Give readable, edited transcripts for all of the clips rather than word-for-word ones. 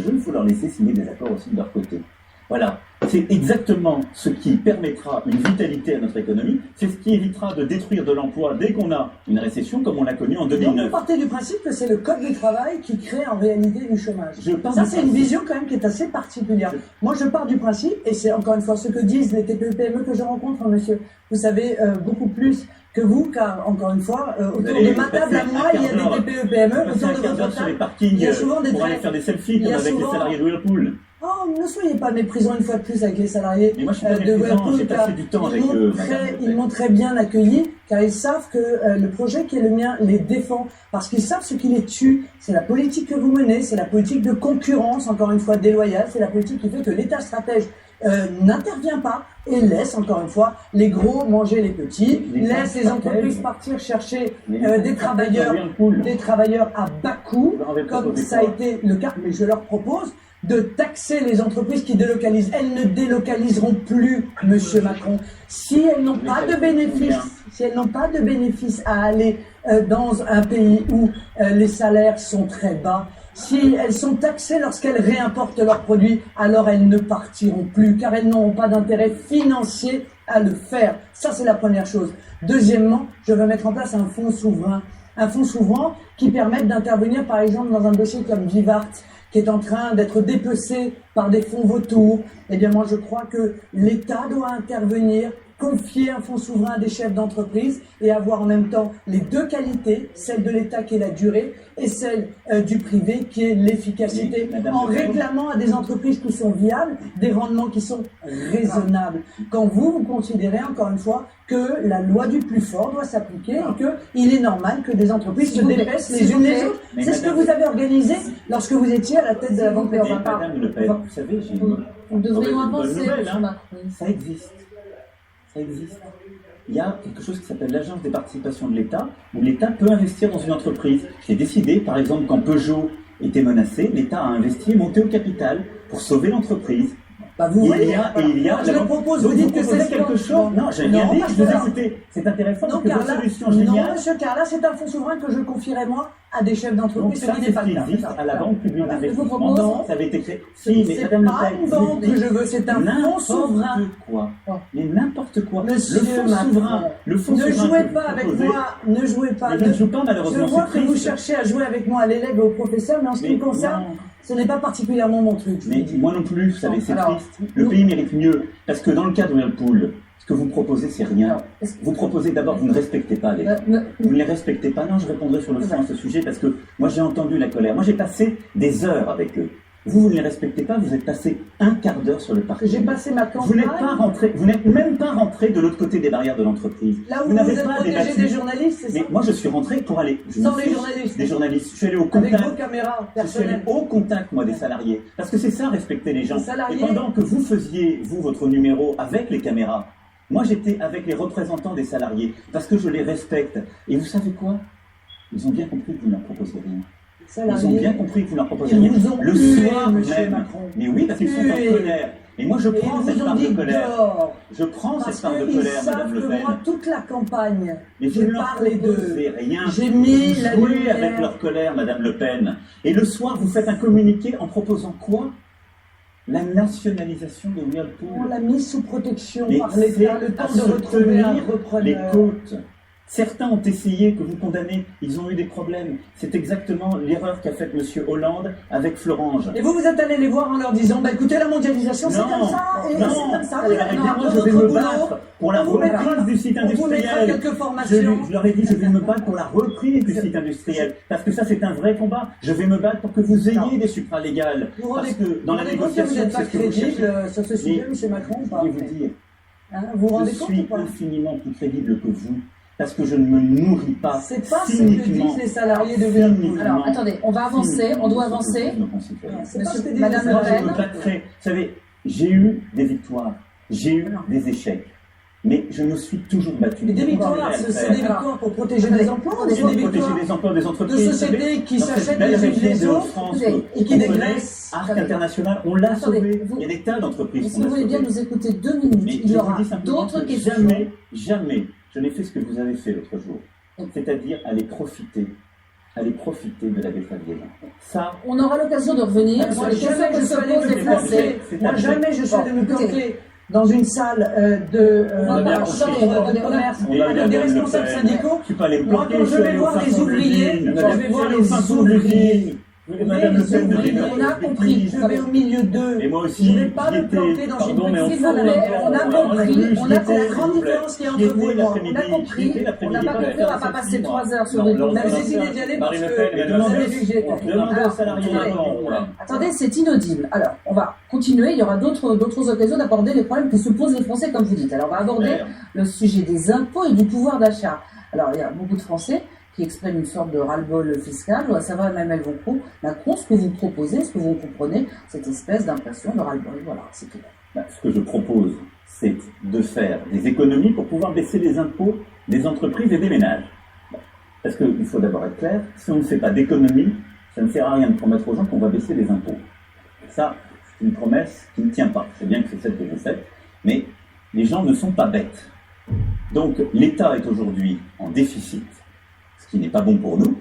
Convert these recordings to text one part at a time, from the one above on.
jeu, il faut leur laisser signer des accords aussi de leur côté. Voilà, c'est exactement ce qui permettra une vitalité à notre économie, c'est ce qui évitera de détruire de l'emploi dès qu'on a une récession comme on l'a connue en 2009. Donc vous partez du principe que c'est le code du travail qui crée en réalité du chômage. Ça c'est une vision quand même qui est assez particulière. Moi je pars du principe, et c'est encore une fois ce que disent les TPE-PME que je rencontre, monsieur, vous savez beaucoup plus que vous, car encore une fois, autour de ma table à moi, il y a des TPE-PME, autour de votre table, il y a souvent des pour aller faire des selfies comme avec les salariés de Whirlpool. Oh, ne soyez pas méprisants une fois de plus avec les salariés mais moi, je suis pas méprisant, j'ai passé du temps avec eux. Ils m'ont très bien accueilli, car ils savent que le projet qui est le mien les défend, parce qu'ils savent ce qui les tue. C'est la politique que vous menez, c'est la politique de concurrence, encore une fois déloyale, c'est la politique qui fait que l'État stratège n'intervient pas et laisse encore une fois les gros manger les petits, laisse les entreprises partir chercher des travailleurs à bas coût, comme ça a été le cas, mais je leur propose de taxer les entreprises qui délocalisent. Elles ne délocaliseront plus, monsieur Macron, si elles n'ont pas de bénéfices, à aller dans un pays où les salaires sont très bas. Si elles sont taxées lorsqu'elles réimportent leurs produits, alors elles ne partiront plus, car elles n'auront pas d'intérêt financier à le faire. Ça, c'est la première chose. Deuxièmement, je veux mettre en place un fonds souverain. Un fonds souverain qui permette d'intervenir, par exemple, dans un dossier comme Vivart, qui est en train d'être dépecé par des fonds vautours. Eh bien, moi, je crois que l'État doit intervenir, confier un fonds souverain à des chefs d'entreprise et avoir en même temps les deux qualités, celle de l'État qui est la durée et celle du privé qui est l'efficacité, en réclamant à des entreprises qui sont viables des rendements qui sont raisonnables. Quand vous considérez encore une fois que la loi du plus fort doit s'appliquer et qu'il est normal que des entreprises se dépêchent les unes les autres. C'est ce que vous avez organisé lorsque vous étiez à la tête de la Banque européenne. Madame Le Pen, vous savez, j'ai nous devrions avancer, ça existe. Ça existe. Il y a quelque chose qui s'appelle l'agence des participations de l'État, où l'État peut investir dans une entreprise. J'ai décidé, par exemple, quand Peugeot était menacé, l'État a investi et monté au capital pour sauver l'entreprise. Bah vous voyez, je le propose, vous dites que c'est quelque chose. Non, j'ai rien dit, je vous ai écouté. C'est intéressant parce que votre solution géniale. Non, monsieur Carla, c'est un fonds souverain que je confierai moi à des chefs d'entreprise. Donc ça, c'est ce qui existe à la Banque publique d'investissement. Non, ça avait été créé. Si, mais c'est pas une banque que je veux, c'est un fonds souverain. Mais n'importe quoi. Monsieur le fonds souverain. Ne jouez pas avec moi, ne jouez pas. Je ne joue pas malheureusement. Je vois que vous cherchez à jouer avec moi à l'élève et au professeur, mais en ce qui me concerne, ce n'est pas particulièrement mon truc. Mais moi non plus, vous savez, c'est triste. Le pays mérite mieux. Parce que dans le cas de Whirlpool, ce que vous proposez, c'est rien. Vous proposez d'abord, vous ne respectez pas les gens. Vous ne les respectez pas. Non, je répondrai sur le fond à ce sujet parce que moi j'ai entendu la colère. Moi j'ai passé des heures avec eux. Vous ne les respectez pas, vous êtes passé un quart d'heure sur le parking. J'ai passé ma campagne. Vous n'êtes même pas rentré de l'autre côté des barrières de l'entreprise. Là où vous êtes protégé des journalistes, c'est ça? Mais moi je suis rentré pour aller... Sans les journalistes. Des journalistes. Je suis allé au contact. Avec vos caméras personnelles. Je suis allé au contact, moi, des salariés. Parce que c'est ça, respecter les gens. Et pendant que vous faisiez, vous, votre numéro avec les caméras, moi j'étais avec les représentants des salariés. Parce que je les respecte. Et vous savez quoi? Ils ont bien compris que vous ne leur proposez rien. Ils ont bien compris que vous leur proposez rien. Le soir même. Mais oui, parce qu'ils sont en colère. Et moi, je prends cette part de colère. Je prends cette part de colère, Madame Le Pen. Moi, toute la campagne, mais vous ne leur proposez rien. J'ai mis la joué avec leur colère, Madame Le Pen. Et le soir, vous faites un communiqué en proposant quoi? La nationalisation de Whirlpool. On l'a mise sous protection par l'État, le temps de retrouver un repreneur. Les côtes. Certains ont essayé, que vous condamnez, ils ont eu des problèmes. C'est exactement l'erreur qu'a faite M. Hollande avec Florange. Et vous êtes allé les voir en leur disant, bah écoutez, la mondialisation, c'est comme ça, et c'est comme ça. Moi, je vais me battre pour la reprise du site industriel. Je leur ai dit, je vais me battre pour la reprise du site industriel. Parce que ça, c'est un vrai combat. Je vais me battre pour que vous ayez des supralégales. Parce que dans la négociation, vous n'êtes pas crédible sur ce sujet, M. Macron, ou pas? Je vais vous dire, je suis infiniment plus crédible que vous. Parce que je ne me nourris pas. C'est pas ce que disent les salariés de Whirlpool. Alors, attendez, on va avancer, on doit avancer. C'est pas ce que disent Madame les salariés. Je me battrai. Vous savez, j'ai eu des victoires, j'ai eu des échecs. Mais je me suis toujours battu. Mais des victoires, c'est des victoires pour protéger des emplois, c'est des victoires des emplois des entreprises. De sociétés qui s'achètent les unes les autres et qui dégraissent. Arc International, on l'a sauvé. Il y a des tas d'entreprises. Si vous voulez bien nous écouter 2 minutes, il y aura d'autres questions. Jamais, je n'ai fait ce que vous avez fait l'autre jour. C'est-à-dire aller profiter aller profiter de la défaveur. Ça, on aura l'occasion de revenir sur les questions que se posent les Français. Moi, jamais je suis de me planter dans une salle de commerce avec des responsables syndicaux. Moi, quand je vais voir les ouvriers, je vais voir les ouvriers. Madame Le Pen, on a compris. Je vais au milieu d'eux. Et moi aussi, je ne vais pas me planter dans une petite salle. On a compris. On a compris la grande différence qu'il y a entre vous et moi. On a compris. On n'a pas compris. On va pas passer 3 heures sur les On a décidé d'y aller parce que vous avez vu que j'ai été. Attendez, c'est inaudible. Alors, on va continuer. Il y aura d'autres occasions d'aborder les problèmes que se posent les Français, comme vous dites. Alors, on va aborder le sujet des impôts et du pouvoir d'achat. Alors, il y a beaucoup de Français qui expriment une sorte de ras-le-bol fiscal, ça va même Macron, ce que vous proposez, ce que vous comprenez, cette espèce d'impression de ras-le-bol, voilà, c'est tout. Ce que je propose, c'est de faire des économies pour pouvoir baisser les impôts des entreprises et des ménages. Parce qu'il faut d'abord être clair, si on ne fait pas d'économies, ça ne sert à rien de promettre aux gens qu'on va baisser les impôts. Ça, c'est une promesse qui ne tient pas. Je sais bien que c'est celle que vous faites, mais les gens ne sont pas bêtes. Donc l'État est aujourd'hui en déficit, ce qui n'est pas bon pour nous,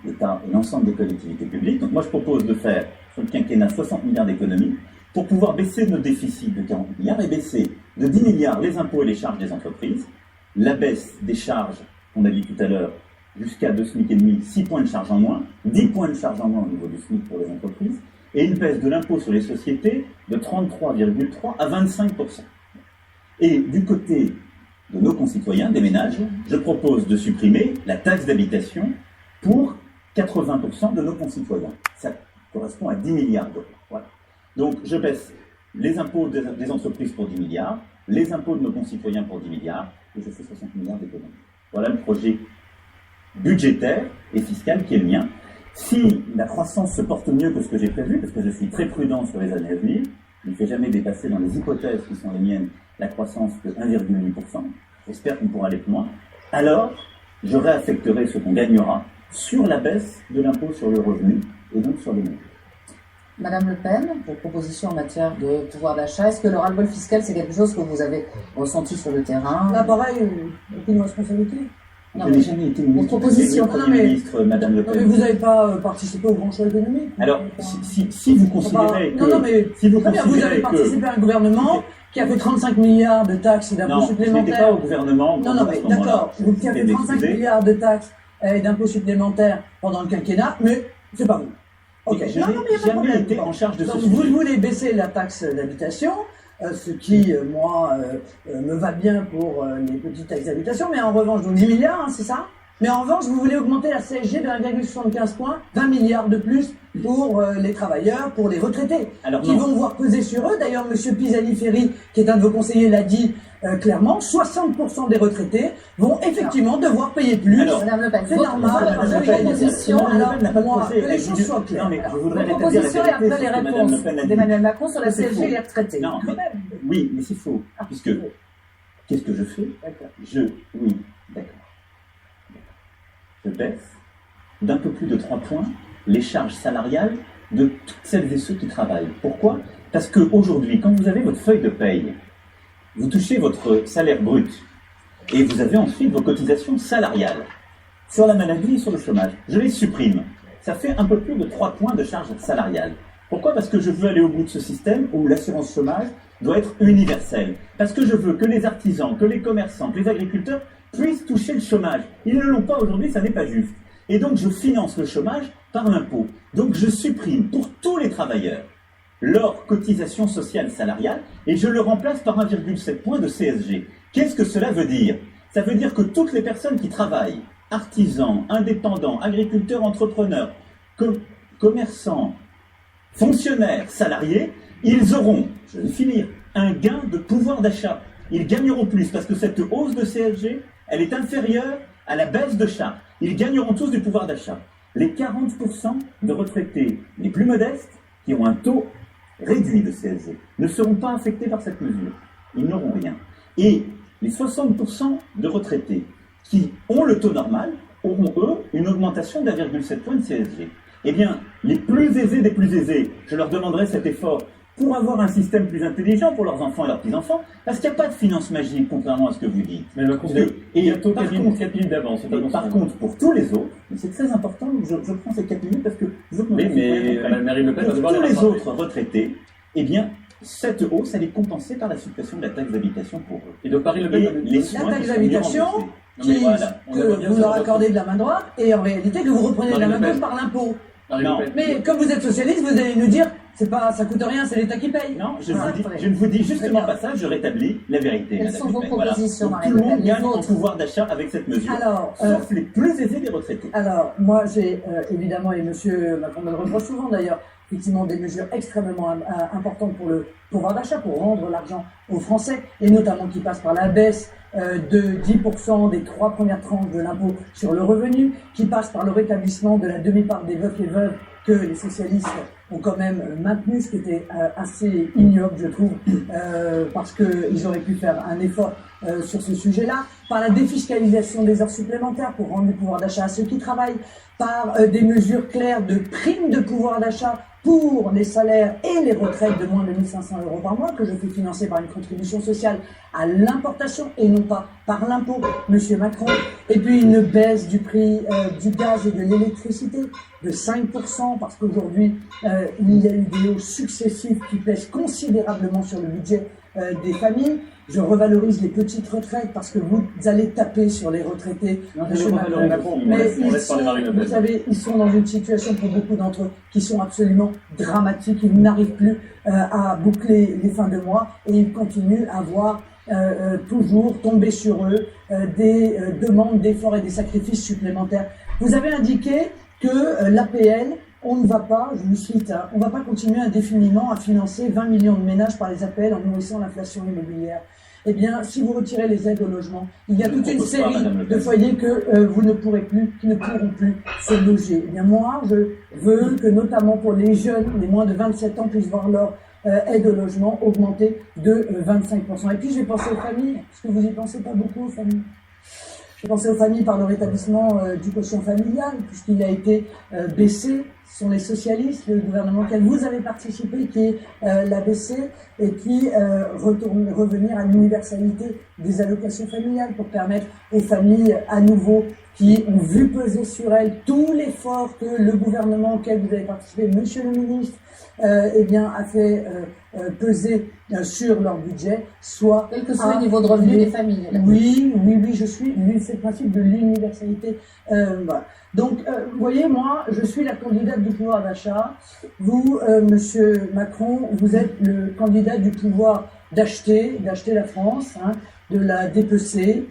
l'État et l'ensemble des collectivités publiques. Donc moi je propose de faire sur le quinquennat 60 milliards d'économies pour pouvoir baisser nos déficits de 40 milliards et baisser de 10 milliards les impôts et les charges des entreprises, la baisse des charges, on a dit tout à l'heure, jusqu'à 2 SMIC et demi, 6 points de charge en moins, 10 points de charge en moins au niveau du SMIC pour les entreprises, et une baisse de l'impôt sur les sociétés de 33,3 à 25%. Et du côté de nos concitoyens, des ménages, je propose de supprimer la taxe d'habitation pour 80% de nos concitoyens. Ça correspond à 10 milliards d'euros. Voilà. Donc je baisse les impôts des entreprises pour 10 milliards, les impôts de nos concitoyens pour 10 milliards, et je fais 60 milliards d'économies. Voilà le projet budgétaire et fiscal qui est le mien. Si la croissance se porte mieux que ce que j'ai prévu, parce que je suis très prudent sur les années à venir, je ne fais jamais dépasser dans les hypothèses qui sont les miennes la croissance de 1,8%, j'espère qu'on pourra aller plus loin, alors je réaffecterai ce qu'on gagnera sur la baisse de l'impôt sur le revenu et donc sur les ménages. Madame Le Pen, vos propositions en matière de pouvoir d'achat, est-ce que le ras-le-bol fiscal, c'est quelque chose que vous avez ressenti sur le terrain? Là, pareil, aucune responsabilité. Je n'ai jamais été ministre, Madame Le Pen. Mais vous n'avez pas participé au grand choix économique. Alors, si vous considérez que... vous avez participé à un gouvernement qui a fait 35 milliards de taxes et d'impôts supplémentaires. Non, je n'étais pas au gouvernement. Non, mais d'accord, qui a fait 35 milliards de taxes et d'impôts supplémentaires pendant le quinquennat, mais c'est pas vous. Ok, je n'ai jamais été en charge de ce sujet. Vous voulez baisser la taxe d'habitation, ce qui, moi, me va bien pour les petites taxes d'habitation, mais en revanche, donc 10 milliards, hein, c'est ça? Mais en revanche, vous voulez augmenter la CSG de 1,75 points, 20 milliards de plus pour les travailleurs, pour les retraités, qui vont voir peser sur eux. D'ailleurs, M. Pisani-Ferry, qui est un de vos conseillers, l'a dit clairement, 60% des retraités vont effectivement devoir payer plus. Madame Le Pen, c'est normal. Que les choses soient claires. Vos propositions et après les réponses d'Emmanuel Macron sur la CSG et les retraités. Non, oui, mais c'est faux. Puisque, qu'est-ce que je fais? Oui, d'accord. Je baisse d'un peu plus de 3 points les charges salariales de toutes celles et ceux qui travaillent. Pourquoi? Parce qu'aujourd'hui, quand vous avez votre feuille de paye, vous touchez votre salaire brut et vous avez ensuite vos cotisations salariales sur la maladie et sur le chômage. Je les supprime. Ça fait un peu plus de 3 points de charges salariales. Pourquoi? Parce que je veux aller au bout de ce système où l'assurance chômage doit être universelle. Parce que je veux que les artisans, que les commerçants, que les agriculteurs puissent toucher le chômage. Ils ne l'ont pas aujourd'hui, ça n'est pas juste. Et donc je finance le chômage par l'impôt. Donc je supprime pour tous les travailleurs leur cotisation sociale salariale et je le remplace par 1,7 point de CSG. Qu'est-ce que cela veut dire? Ça veut dire que toutes les personnes qui travaillent, artisans, indépendants, agriculteurs, entrepreneurs, commerçants, fonctionnaires, salariés, ils auront, je vais finir, un gain de pouvoir d'achat. Ils gagneront plus parce que cette hausse de CSG, elle est inférieure à la baisse de charges. Ils gagneront tous du pouvoir d'achat. Les 40% de retraités les plus modestes, qui ont un taux réduit de CSG, ne seront pas affectés par cette mesure. Ils n'auront rien. Et les 60% de retraités qui ont le taux normal auront, eux, une augmentation d'1,7 point de CSG. Eh bien, les plus aisés des plus aisés, je leur demanderai cet effort pour avoir un système plus intelligent pour leurs enfants et leurs petits-enfants, parce qu'il n'y a pas de finance magique, contrairement à ce que vous dites. Mais bientôt 4 minutes d'avance. Par contre, pour tous les autres, c'est très important, je prends ces 4 minutes parce que je veux que Marine Le Pen va devoir tous les autres retraités, eh bien, cette hausse, elle est compensée par la suppression de la taxe d'habitation pour eux. Et donc Marine Le Pen, la taxe d'habitation, que vous leur accordez de la main droite, et en réalité que vous reprenez de la main gauche par l'impôt. Mais comme vous êtes socialiste, vous allez nous dire, ça coûte rien, c'est l'État qui paye. Non, je ne vous dis justement pas ça, je rétablis la vérité. Quelles sont vos propositions, Marine Le Pen? Tout le monde gagne en pouvoir d'achat avec cette mesure, sauf les plus aisés des retraités. Alors, moi j'ai évidemment, et M. Macron me le reproche souvent d'ailleurs, effectivement des mesures extrêmement importantes pour le pouvoir d'achat, pour rendre l'argent aux Français, et notamment qui passe par la baisse de 10% des 3 premières tranches de l'impôt sur le revenu, qui passe par le rétablissement de la demi-part des veufs et veuves que les socialistes ont quand même maintenu, ce qui était assez ignoble, je trouve, parce qu'ils auraient pu faire un effort sur ce sujet-là, par la défiscalisation des heures supplémentaires pour rendre le pouvoir d'achat à ceux qui travaillent, par des mesures claires de primes de pouvoir d'achat pour les salaires et les retraites de moins de 1 500 € par mois, que je fais financer par une contribution sociale à l'importation et non pas par l'impôt, Monsieur Macron. Et puis une baisse du prix du gaz et de l'électricité de 5%, parce qu'aujourd'hui, il y a eu des hausses successives qui pèsent considérablement sur le budget des familles. Je revalorise les petites retraites parce que vous allez taper sur les retraités. Monsieur Macron. Mais vous savez, ils sont dans une situation pour beaucoup d'entre eux qui sont absolument dramatiques. Ils n'arrivent plus à boucler les fins de mois et ils continuent à voir toujours tomber sur eux des demandes d'efforts et des sacrifices supplémentaires. Vous avez indiqué que l'APL, on ne va pas, je vous cite, on ne va pas continuer indéfiniment à financer 20 millions de ménages par les APL en nourrissant l'inflation immobilière. Eh bien, si vous retirez les aides au logement, il y a toute une série de foyers que vous ne pourrez plus, qui ne pourront plus se loger. Eh bien, moi, je veux que notamment pour les jeunes, les moins de 27 ans, puissent voir leur aide au logement augmenter de 25%. Et puis, je vais penser aux familles, parce que vous n'y pensez pas beaucoup aux familles. Je vais penser aux familles par le rétablissement du quotient familial, puisqu'il a été baissé. Ce sont les socialistes, le gouvernement auquel vous avez participé, qui l'a baissé, et puis revenir à l'universalité des allocations familiales pour permettre aux familles à nouveau qui ont vu peser sur elles tout l'effort que le gouvernement auquel vous avez participé, Monsieur le ministre, eh bien, a fait peser sur leur budget, soit quel que soit le niveau de revenu des familles. Oui, c'est le principe de l'universalité. Voilà. Donc, vous voyez, moi, je suis la candidate du pouvoir d'achat. Vous, Monsieur Macron, vous êtes le candidat du pouvoir d'acheter la France, de la dépecer.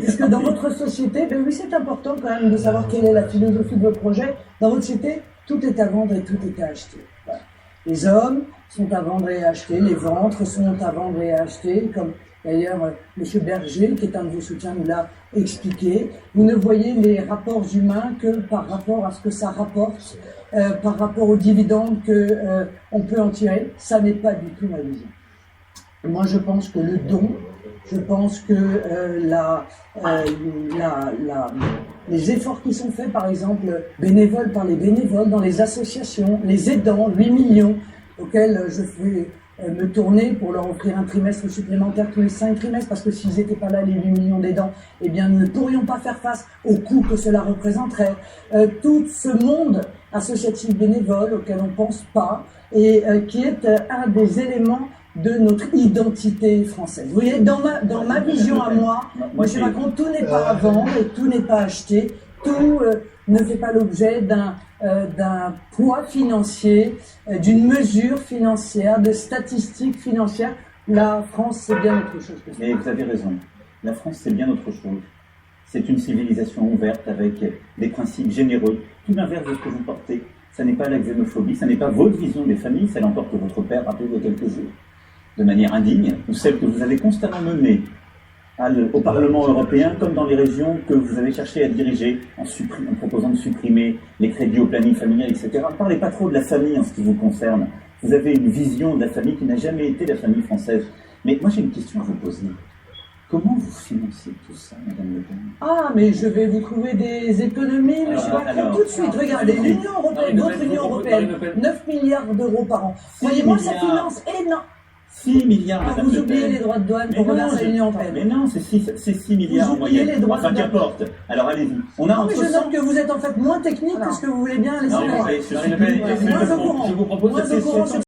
Puisque dans votre société, ben oui, c'est important quand même de savoir quelle est la philosophie de votre projet. Dans votre société, tout est à vendre et tout est à acheter. Voilà. Les hommes sont à vendre et à acheter, les ventres sont à vendre et à acheter, comme d'ailleurs M. Berger, qui est un de vos soutiens, nous l'a expliqué. Vous ne voyez les rapports humains que par rapport à ce que ça rapporte, par rapport aux dividendes qu'on peut en tirer. Ça n'est pas du tout ma vision. Moi, je pense que le don, je pense que les efforts qui sont faits, par exemple, bénévoles par les bénévoles dans les associations, les aidants, 8 millions, auxquels je fais me tourner pour leur offrir un trimestre supplémentaire tous les 5 trimestres, parce que s'ils n'étaient pas là, les 8 millions d'aidants, eh bien, nous ne pourrions pas faire face aux coûts que cela représenterait. Tout ce monde associatif bénévole auquel on ne pense pas, et qui est un des éléments de notre identité française. Vous voyez, dans ma vision à moi, M. Macron, tout n'est pas à vendre et tout n'est pas acheté, tout ne fait pas l'objet d'un poids financier, d'une mesure financière, de statistiques financières. La France, c'est bien autre chose que ça. Mais vous avez raison. La France, c'est bien autre chose. C'est une civilisation ouverte avec des principes généreux, tout l'inverse de ce que vous portez. Ça n'est pas la xénophobie, ça n'est pas votre vision des familles, celle encore que votre père a il y a quelques jours, de manière indigne, ou celle que vous avez constamment menée au Parlement européen, comme dans les régions que vous avez cherché à diriger en proposant de supprimer les crédits au planning familial, etc. Ne parlez pas trop de la famille en ce qui vous concerne. Vous avez une vision de la famille qui n'a jamais été la famille française. Mais moi j'ai une question à vous poser. Comment vous financez tout ça, Madame Le Pen? Ah, mais je vais vous trouver des économies, monsieur Macron, tout de suite. Regardez, l'Union européenne, votre Union européenne, 9 milliards d'euros par an. Croyez-moi, ça finance énormément. 6 milliards, Madame Vous Le oubliez Pen. les droits de douane pour reverser à l'Union européenne. Mais non, c'est 6 milliards en oubliez moyenne. les droits Enfin, de douane. qu'importe. Alors allez-y. On a Non, mais entre je 100... note que vous êtes en fait moins technique que ce que vous voulez bien laisser Non, croire. mais je suis Marine Le Pen, Moins au courant. je vous propose Moins cette au courant question.